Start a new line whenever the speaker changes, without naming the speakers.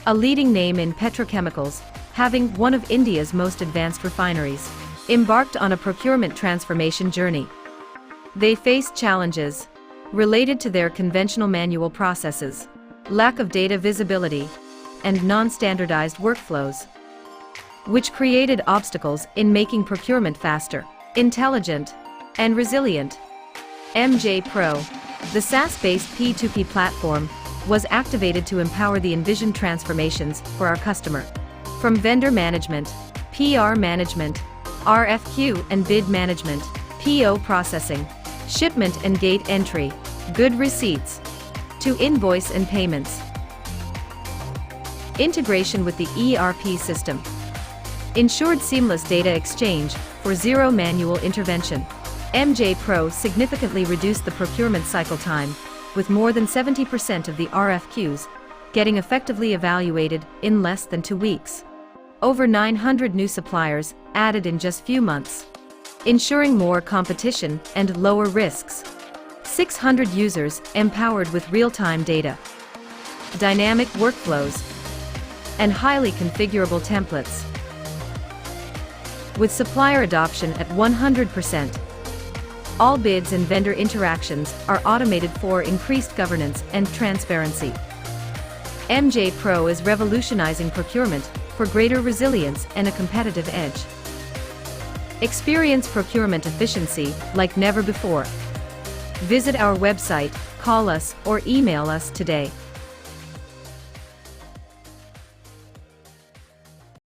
a leading name in petrochemicals, having one of India's most advanced refineries, embarked on a procurement transformation journey. They faced challenges related to their conventional manual processes, lack of data visibility, and non-standardized workflows, which created obstacles in making procurement faster, intelligent, and resilient. mjPRO, the SaaS-based P2P platform, was activated to empower the envisioned transformations for our customer. From vendor management, PR management, RFQ and bid management, PO processing, shipment and gate entry, good receipts, to invoice and payments. Integration with the ERP system ensured seamless data exchange for zero manual intervention. mjPRO significantly reduced the procurement cycle time, with more than 70% of the RFQs getting effectively evaluated in less than 2 weeks. Over 900 new suppliers added in just few months, ensuring more competition and lower risks. 600 users empowered with real-time data, dynamic workflows, and highly configurable templates. With supplier adoption at 100%, all bids and vendor interactions are automated for increased governance and transparency. mjPRO is revolutionizing procurement for greater resilience and a competitive edge. Experience procurement efficiency like never before. Visit our website, call us, or email us today.